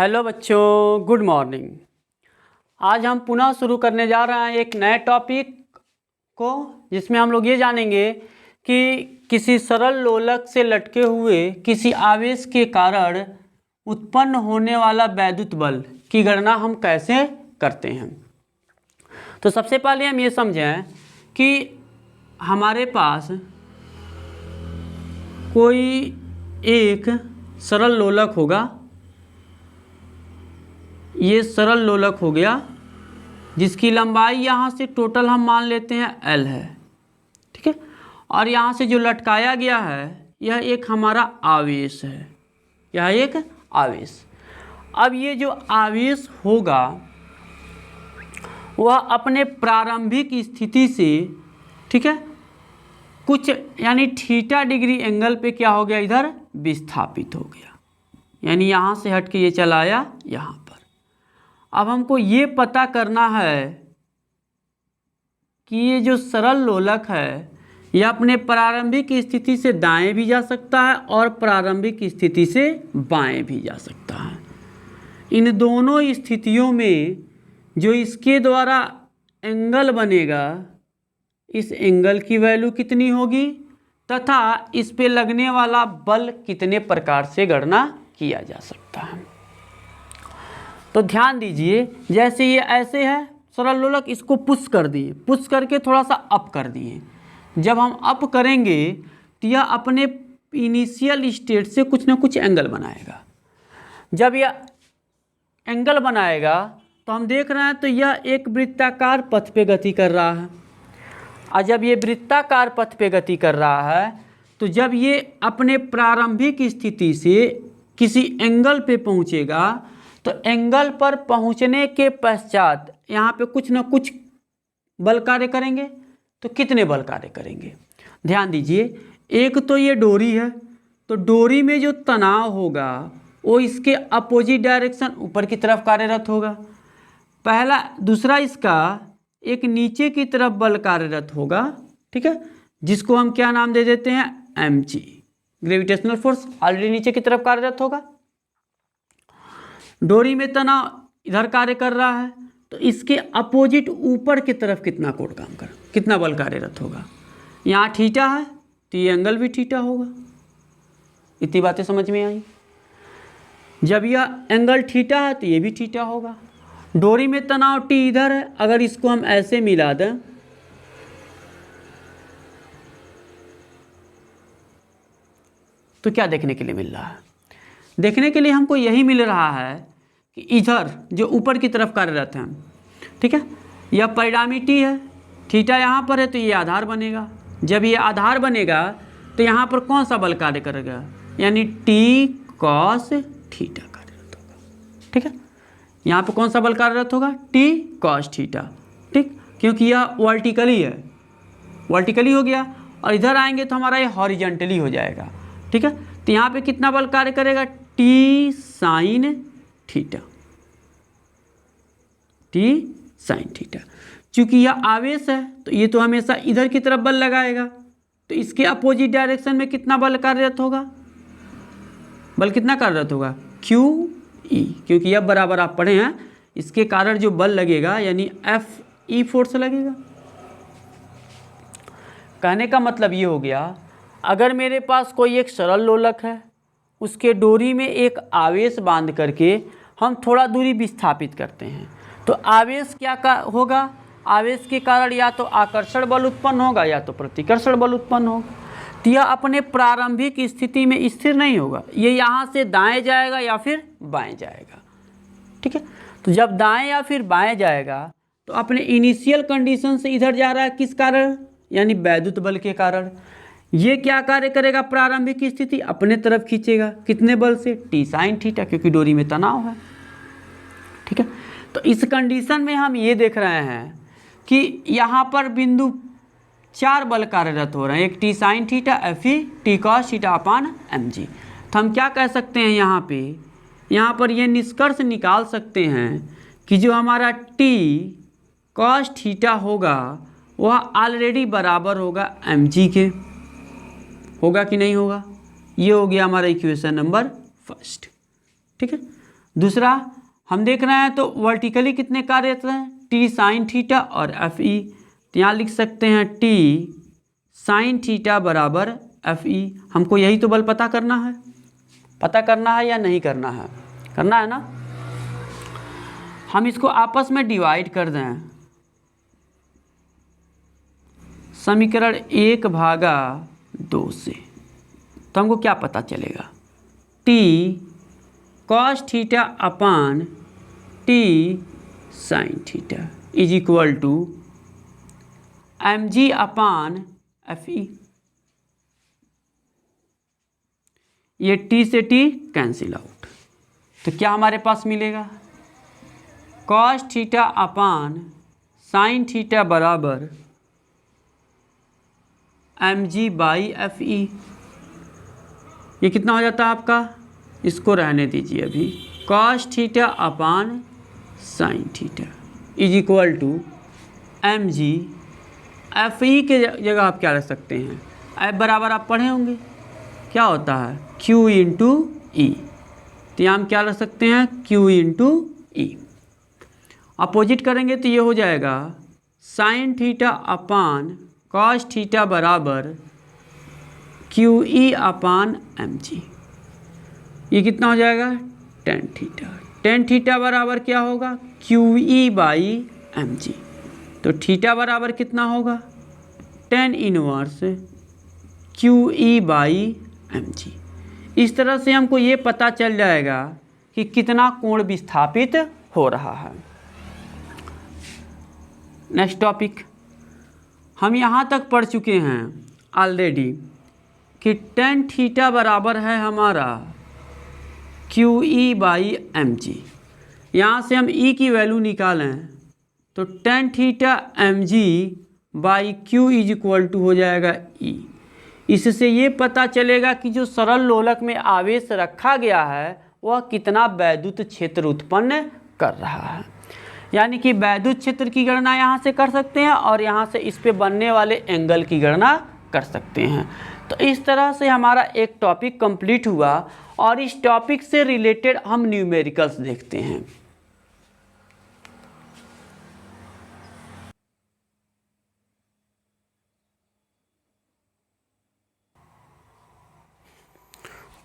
Hello बच्चों, good morning. आज हम पुनः शुरू करने जा रहे हैं एक नए टॉपिक को, जिसमें हम लोग ये जानेंगे कि किसी सरल लोलक से लटके हुए किसी आवेश के कारण उत्पन्न होने वाला वैद्युत बल की गणना हम कैसे करते हैं। तो सबसे पहले हम ये समझें कि हमारे पास कोई एक सरल लोलक होगा। ये सरल लोलक हो गया जिसकी लंबाई यहाँ से टोटल हम मान लेते हैं L है, ठीक है। और यहाँ से जो लटकाया गया है यह एक हमारा आवेश है, यह एक आवेश। अब ये जो आवेश होगा वह अपने प्रारंभिक स्थिति से, ठीक है, कुछ यानी थीटा डिग्री एंगल पे क्या हो गया, इधर विस्थापित हो गया, यानी यहाँ से हट के ये चला आया यहाँ पर। अब हमको ये पता करना है कि ये जो सरल लोलक है यह अपने प्रारंभिक स्थिति से दाएं भी जा सकता है और प्रारंभिक स्थिति से बाएं भी जा सकता है। इन दोनों स्थितियों में जो इसके द्वारा एंगल बनेगा, इस एंगल की वैल्यू कितनी होगी तथा इस पे लगने वाला बल कितने प्रकार से गणना किया जा सकता है। तो ध्यान दीजिए, जैसे ये ऐसे है सरल लोलक, इसको पुश कर दिए, पुश करके थोड़ा सा अप कर दिए। जब हम अप करेंगे तो यह अपने इनिशियल स्टेट से कुछ ना कुछ एंगल बनाएगा। जब यह एंगल बनाएगा तो हम देख रहे हैं तो यह एक वृत्ताकार पथ पे गति कर रहा है। और जब ये वृत्ताकार पथ पे गति कर रहा है तो जब ये अपने प्रारंभिक स्थिति से किसी एंगल पे पहुंचेगा तो एंगल पर पहुंचने के पश्चात यहाँ पे कुछ ना कुछ बल कार्य करेंगे। तो कितने बल कार्य करेंगे, ध्यान दीजिए। एक तो ये डोरी है, तो डोरी में जो तनाव होगा वो इसके अपोजिट डायरेक्शन ऊपर की तरफ कार्यरत होगा, पहला। दूसरा, इसका एक नीचे की तरफ बल कार्यरत होगा, ठीक है, जिसको हम क्या नाम दे देते हैं, mg, ग्रेविटेशनल फोर्स ऑलरेडी नीचे की तरफ कार्यरत होगा। डोरी में तनाव इधर कार्य कर रहा है तो इसके अपोजिट ऊपर की तरफ कितना कोण काम कर, कितना बल कार्यरत होगा। यहाँ थीटा है तो ये एंगल भी थीटा होगा। इतनी बातें समझ में आई। जब यह एंगल थीटा है तो ये भी थीटा होगा। डोरी में तनाव T इधर है, अगर इसको हम ऐसे मिला दें तो क्या देखने के लिए मिल रहा है, देखने के लिए हमको यही मिल रहा है कि इधर जो ऊपर की तरफ कार्यरत है, ठीक है, यह परिणामी T है, थीटा यहाँ पर है तो ये आधार बनेगा। जब ये आधार बनेगा तो यहाँ पर कौन सा बल कार्य करेगा, यानी T cos थीटा कार्यरत होगा, ठीक है। यहाँ पर कौन सा बल कार्यरत होगा, T cos थीटा, ठीक, क्योंकि यह वर्टिकली है, वर्टिकली हो गया। और इधर आएंगे तो हमारा ये हॉरिजॉन्टली हो जाएगा, ठीक है। तो यहाँ पे कितना बल कार्य करेगा, T sin theta, T sin theta. चूंकि यह आवेश है तो ये तो हमेशा इधर की तरफ बल लगाएगा, तो इसके अपोजिट डायरेक्शन में कितना बल कार्यरत होगा, बल कितना कार्यरत होगा, QE, क्योंकि यह बराबर आप पढ़े हैं, इसके कारण जो बल लगेगा यानी FE फोर्स लगेगा। कहने का मतलब ये हो गया, अगर मेरे पास कोई एक सरल लोलक है, उसके डोरी में एक आवेश बांध करके हम थोड़ा दूरी विस्थापित करते हैं, तो आवेश क्या होगा, आवेश के कारण या तो आकर्षण बल उत्पन्न होगा या तो प्रतिकर्षण बल उत्पन्न होगा। तो यह अपने प्रारंभिक स्थिति में स्थिर नहीं होगा, ये यहाँ से दाएं जाएगा या फिर बाएं जाएगा, ठीक है। तो जब दाएं या फिर बाएं जाएगा तो अपने इनिशियल कंडीशन से इधर जा रहा है, किस कारण, यानी वैद्युत बल के कारण। ये क्या कार्य करेगा, प्रारंभिक स्थिति अपने तरफ खींचेगा, कितने बल से, T sin थीटा, क्योंकि डोरी में तनाव है, ठीक है। तो इस कंडीशन में हम ये देख रहे हैं कि यहाँ पर बिंदु 4 बल कार्यरत हो रहे हैं, एक T sin theta FE, T cos theta upon mg। तो हम क्या कह सकते हैं, यहाँ पर ये निष्कर्ष निकाल सकते हैं कि जो हमारा T cos थीटा होगा वह ऑलरेडी बराबर होगा mg के, होगा कि नहीं होगा। ये हो गया हमारा इक्वेशन नंबर फर्स्ट, ठीक है। दूसरा हम देख रहे हैं तो वर्टिकली कितने कार्यरत हैं, टी साइन थीटा और एफ ई। तो यहाँ लिख सकते हैं टी साइन थीटा बराबर एफ ई। हमको यही तो बल पता करना है या नहीं करना है? करना है ना। हम इसको आपस में डिवाइड कर दें, समीकरण 1/2 से, तो हमको क्या पता चलेगा, T cos theta upon T sine theta is equal to M G upon F E. ये टी से टी कैंसिल आउट, तो क्या हमारे पास मिलेगा, cos theta upon sine theta बराबर M G by F E. ये कितना हो जाता है आपका, इसको रहने दीजिए अभी, cos theta upon sine theta is equal to M G F E के जगह आप क्या रख सकते हैं, एफ बराबर आप पढ़े होंगे क्या होता है, क्यू इंटू ई। तो यहाँ हम क्या रख सकते हैं, क्यू इंटू ई। अपोजिट करेंगे तो ये हो जाएगा sine theta upon cos theta बराबर क्यू ई अपान एम जी। ये कितना हो जाएगा, टेन थीटा। टेन थीटा बराबर क्या होगा, Q E by M G. तो थीटा बराबर कितना होगा, tan inverse Q E by M G. इस तरह से हमको ये पता चल जाएगा कि कितना कोण विस्थापित हो रहा है। नेक्स्ट टॉपिक, हम यहाँ तक पढ़ चुके हैं ऑलरेडी कि टेन थीटा बराबर है हमारा Q E by M G. यहाँ से हम ई की वैल्यू निकालें तो tan theta M G by Q is equal to हो जाएगा ई। इससे ये पता चलेगा कि जो सरल लोलक में आवेश रखा गया है वह कितना वैद्युत क्षेत्र उत्पन्न कर रहा है। यानी कि वैद्युत क्षेत्र की गणना यहाँ से कर सकते हैं और यहाँ से इस पे बनने वाले एंगल की गणना कर सकते हैं। तो इस तरह से हमारा एक टॉपिक कंप्लीट हुआ और इस टॉपिक से रिलेटेड हम न्यूमेरिकल्स देखते हैं।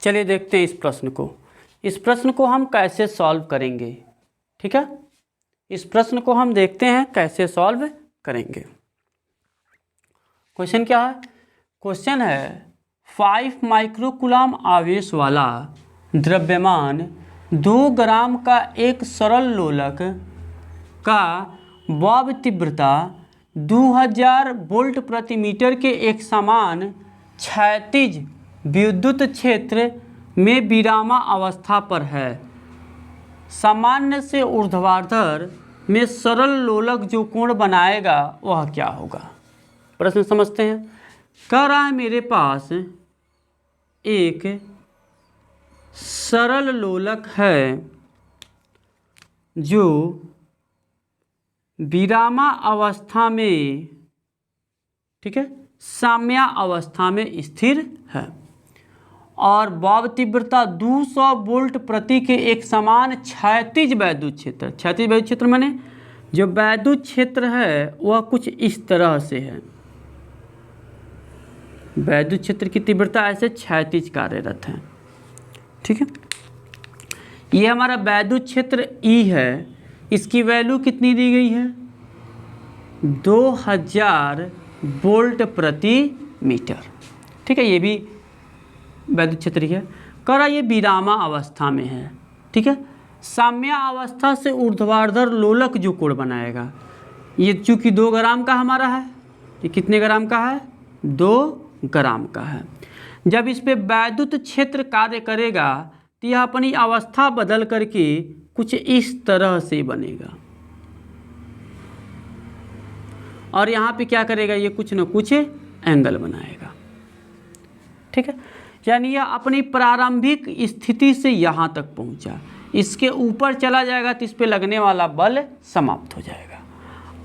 चलिए देखते हैं इस प्रश्न को। इस प्रश्न को हम कैसे सॉल्व करेंगे, ठीक है। इस प्रश्न को हम देखते हैं कैसे सॉल्व करेंगे। क्वेश्चन क्या है, क्वेश्चन है 5 माइक्रोकूलम आवेश वाला द्रव्यमान 2 ग्राम का एक सरल लोलक का बॉब तीव्रता 2000 वोल्ट प्रति मीटर के एक समान क्षैतिज विद्युत क्षेत्र में विरामा अवस्था पर है। सामान्य से ऊर्ध्वाधर में सरल लोलक जो कोण बनाएगा वह क्या होगा। प्रश्न समझते हैं। कह रहा है मेरे पास एक सरल लोलक है जो विरामा अवस्था में, ठीक है, साम्या अवस्था में स्थिर है और बॉब तीव्रता 200 वोल्ट प्रति के एक समान क्षैतिज वैद्युत क्षेत्र। क्षैतिज वैद्युत क्षेत्र माने जो वैद्युत क्षेत्र है वह कुछ इस तरह से है। वैद्युत क्षेत्र की तीव्रता ऐसे क्षैतिज कार्यरत है, ठीक है। ये हमारा वैद्युत क्षेत्र ई है, इसकी वैल्यू कितनी दी गई है, 2000 वोल्ट प्रति मीटर, ठीक है। ये भी वैद्युत क्षेत्र है। कह रहा ये विरामा अवस्था में है, ठीक है। साम्या अवस्था से ऊर्ध्वाधर लोलक जो कोण बनाएगा, ये चूँकि 2 ग्राम का हमारा है, ये कितने ग्राम का है, 2 ग्राम का है। जब इस पे वैद्युत क्षेत्र कार्य करेगा तो यह अपनी अवस्था बदल करके कुछ इस तरह से बनेगा और यहाँ पे क्या करेगा, ये कुछ न कुछ एंगल बनाएगा, ठीक है। यानी यह अपनी प्रारंभिक स्थिति से यहाँ तक पहुँचा, इसके ऊपर चला जाएगा तो इस पे लगने वाला बल समाप्त हो जाएगा।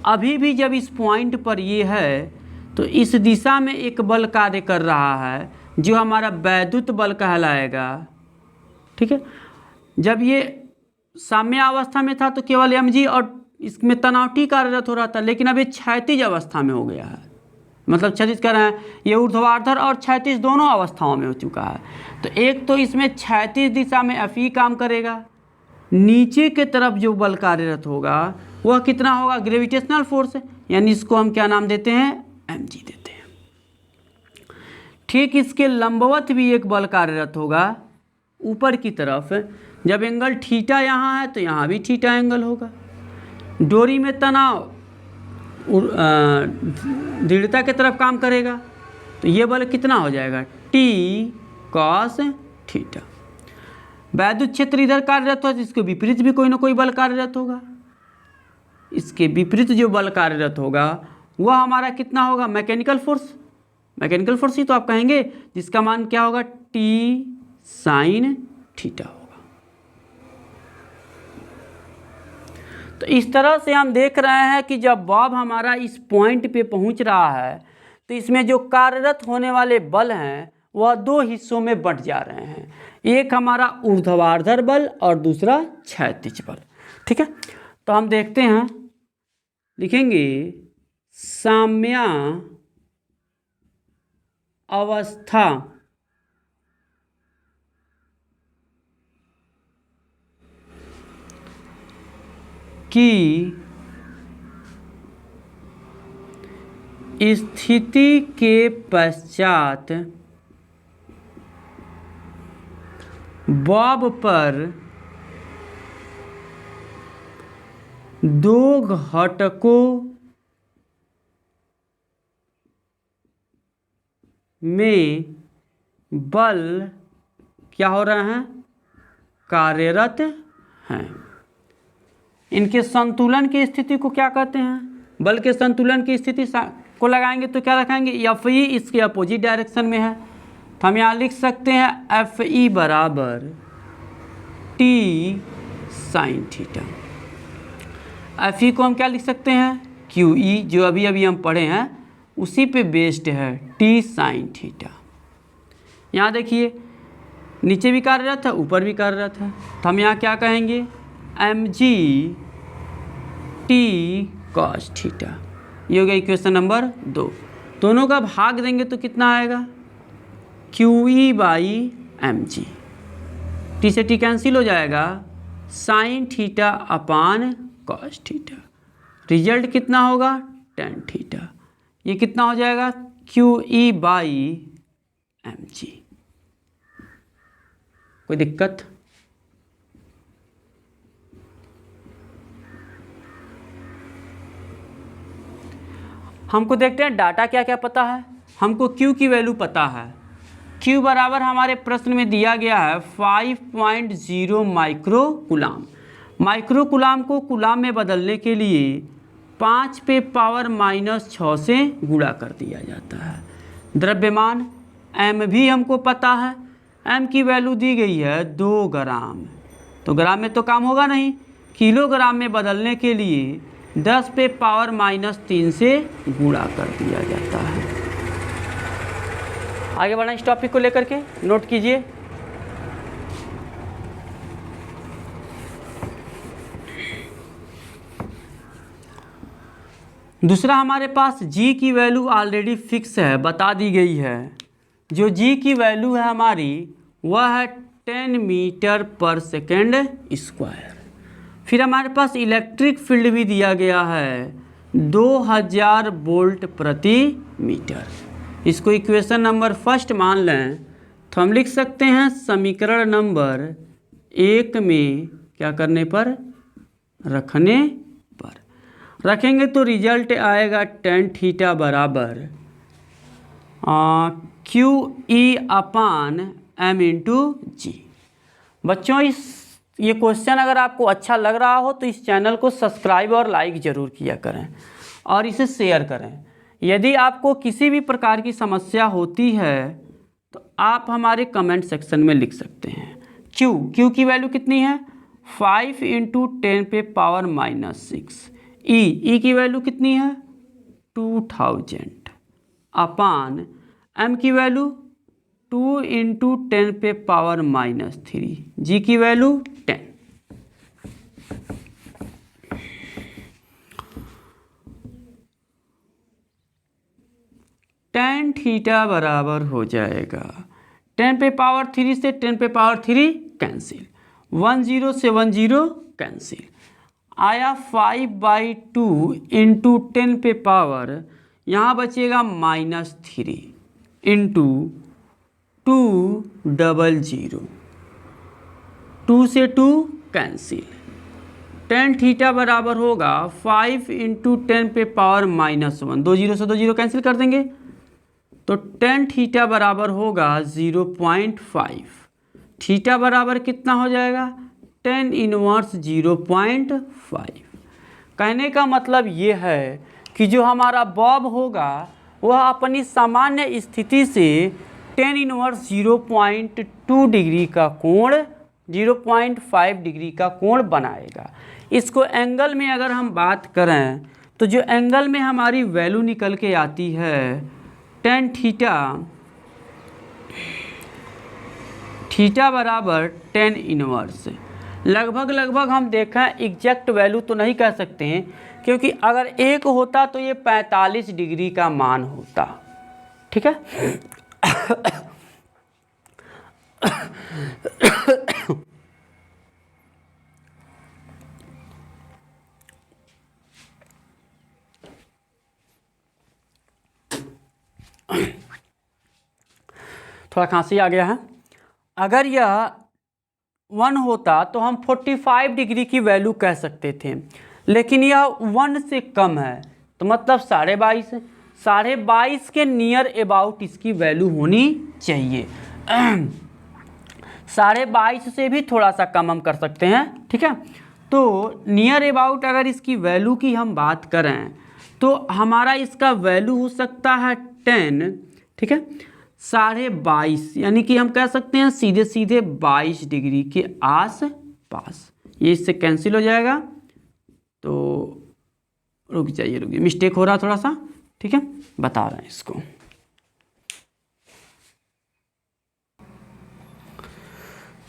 अभी भी जब इस पॉइंट पर ये है तो इस दिशा में एक बल कार्य कर रहा है जो हमारा वैद्युत बल कहलाएगा, ठीक है। जब ये साम्य अवस्था में था तो केवल mg और इसमें तनाव T कार्यरत हो रहा था, लेकिन अब ये क्षैतिज अवस्था में हो गया है, मतलब क्षैतिज कह रहे हैं, ये ऊर्ध्वाधर और क्षैतिज दोनों अवस्थाओं में हो चुका है। तो एक तो इसमें क्षैतिज दिशा में Fe काम करेगा, नीचे के तरफ जो बल कार्यरत होगा वह कितना होगा, ग्रेविटेशनल फोर्स, यानी इसको हम क्या नाम देते हैं, mg देते हैं। ठीक इसके लंबवत भी एक बल कार्यरत होगा ऊपर की तरफ, जब एंगल थीटा यहाँ है तो यहाँ भी थीटा एंगल होगा। डोरी में तनाव दृढ़ता की तरफ काम करेगा, तो ये बल कितना हो जाएगा, T cos थीटा। वैद्युत क्षेत्र इधर कार्यरत हो तो इसके विपरीत भी कोई ना कोई बल कार्यरत होगा, इसके विपरीत जो बल कार्यरत होगा वह हमारा कितना होगा, मैकेनिकल फोर्स। मैकेनिकल फोर्स ही तो आप कहेंगे, जिसका मान क्या होगा, T sin थीटा होगा। तो इस तरह से हम देख रहे हैं कि जब बॉब हमारा इस पॉइंट पे पहुंच रहा है तो इसमें जो कार्यरत होने वाले बल हैं वह दो हिस्सों में बंट जा रहे हैं, एक हमारा ऊर्ध्वाधर बल और दूसरा क्षैतिज बल। ठीक है, तो हम देखते हैं, लिखेंगे साम्य अवस्था की स्थिति के पश्चात बॉब पर दो घटकों में बल क्या हो रहे हैं, कार्यरत हैं। इनके संतुलन की स्थिति को क्या कहते हैं, बल के संतुलन की स्थिति को लगाएंगे तो क्या रखेंगे, Fe इसके अपोजिट डायरेक्शन में है, तो हम यहाँ लिख सकते हैं Fe बराबर T sin थीटा। Fe को हम क्या लिख सकते हैं, QE, जो अभी अभी हम पढ़े हैं उसी पे बेस्ड है, T sin थीटा। यहाँ देखिए नीचे भी कार्यरत है ऊपर भी कार्यरत है, तो हम यहाँ क्या कहेंगे, mg T cos थीटा। ये हो गया इक्वेशन नंबर 2। दोनों का भाग देंगे तो कितना आएगा, QE बाई mg, T से T कैंसिल हो जाएगा, sine theta upon cos theta, result कितना होगा, tan थीटा। ये कितना हो जाएगा, QE बाई mg। कोई दिक्कत, हमको देखते हैं डाटा क्या क्या पता है। हमको Q की वैल्यू पता है, Q बराबर हमारे प्रश्न में दिया गया है 5.0 माइक्रो कूलाम। माइक्रो कूलाम को कूलाम में बदलने के लिए 5 पे पावर -6 से गुणा कर दिया जाता है। द्रव्यमान m भी हमको पता है, m की वैल्यू दी गई है 2 ग्राम, तो ग्राम में तो काम होगा नहीं, किलोग्राम में बदलने के लिए 10 पे पावर -3 से गुणा कर दिया जाता है। आगे बढ़ना इस टॉपिक को लेकर के, नोट कीजिए। दूसरा हमारे पास G की वैल्यू ऑलरेडी फिक्स है, बता दी गई है। जो G की वैल्यू है हमारी वह है 10 मीटर पर सेकेंड स्क्वायर। फिर हमारे पास इलेक्ट्रिक फील्ड भी दिया गया है 2000 वोल्ट प्रति मीटर। इसको इक्वेशन नंबर 1 मान लें तो हम लिख सकते हैं समीकरण नंबर 1 में क्या करने पर, रखने पर रखेंगे तो रिजल्ट आएगा tan थीटा बराबर QE अपान m इंटू जी। बच्चों ये क्वेश्चन अगर आपको अच्छा लग रहा हो तो इस चैनल को सब्सक्राइब और लाइक ज़रूर किया करें और इसे शेयर करें। यदि आपको किसी भी प्रकार की समस्या होती है तो आप हमारे कमेंट सेक्शन में लिख सकते हैं। Q की वैल्यू कितनी है, 5 इंटू 10 पे पावर -6। E की वैल्यू कितनी है, 2000 अपान m की वैल्यू 2 इंटू 10 पे पावर -3, G की वैल्यू 10। tan थीटा बराबर हो जाएगा 10 पे पावर 3 से 10 पे पावर 3 कैंसिल, 1 0 से 1 0 कैंसिल, आया 5/2 इंटू 10 पे पावर, यहाँ बचेगा -3 इंटू 200, 2 से 2 कैंसिल, tan थीटा बराबर होगा 5 इंटू 10 पे पावर -1, 2 0 से 2 0 कैंसिल कर देंगे, तो tan थीटा बराबर होगा 0.5, थीटा बराबर कितना हो जाएगा tan इनवर्स 0.5। कहने का मतलब ये है कि जो हमारा बॉब होगा वह अपनी सामान्य स्थिति से tan इनवर्स 0.2 डिग्री का कोण 0.5 डिग्री का कोण बनाएगा। इसको एंगल में अगर हम बात करें तो जो एंगल में हमारी वैल्यू निकल के आती है tan थीटा बराबर tan इनवर्स, लगभग हम देखें एग्जैक्ट वैल्यू तो नहीं कह सकते हैं, क्योंकि अगर 1 होता तो ये 45 डिग्री का मान होता। ठीक है थोड़ा खांसी आ गया है। अगर यह 1 होता तो हम 45 डिग्री की वैल्यू कह सकते थे, लेकिन यह 1 से कम है तो मतलब 22.5, 22.5 के नियर अबाउट इसकी वैल्यू होनी चाहिए। 22.5 से भी थोड़ा सा कम हम कर सकते हैं। ठीक है, तो नियर अबाउट अगर इसकी वैल्यू की हम बात करें तो हमारा इसका वैल्यू हो सकता है 10। ठीक है, 22.5 यानी कि हम कह सकते हैं सीधे 22 डिग्री के आस पास। ये इससे कैंसिल हो जाएगा, तो रुक जाइए, रुकिए, मिस्टेक हो रहा थोड़ा सा। ठीक है, बता रहे हैं इसको।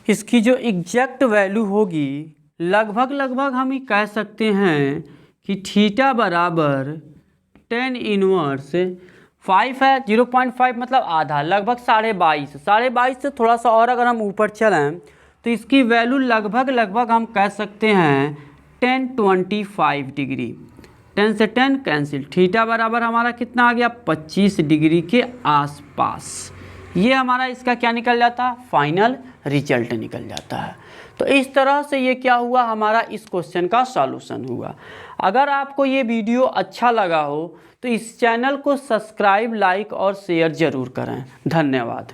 इसकी जो एग्जैक्ट वैल्यू होगी लगभग हम ये कह सकते हैं कि थीटा बराबर tan इनवर्स 5 है, 0.5 मतलब आधा, लगभग 22.5 से थोड़ा सा और अगर हम ऊपर चलें तो इसकी वैल्यू लगभग हम कह सकते हैं tan 25 डिग्री। 10 से 10 कैंसिल, थीटा बराबर हमारा कितना आ गया 25 डिग्री के आसपास। ये हमारा इसका क्या निकल जाता है, फाइनल रिजल्ट निकल जाता है। तो इस तरह से ये क्या हुआ, हमारा इस क्वेश्चन का सॉल्यूशन हुआ। अगर आपको ये वीडियो अच्छा लगा हो तो इस चैनल को सब्सक्राइब, लाइक और शेयर ज़रूर करें। धन्यवाद।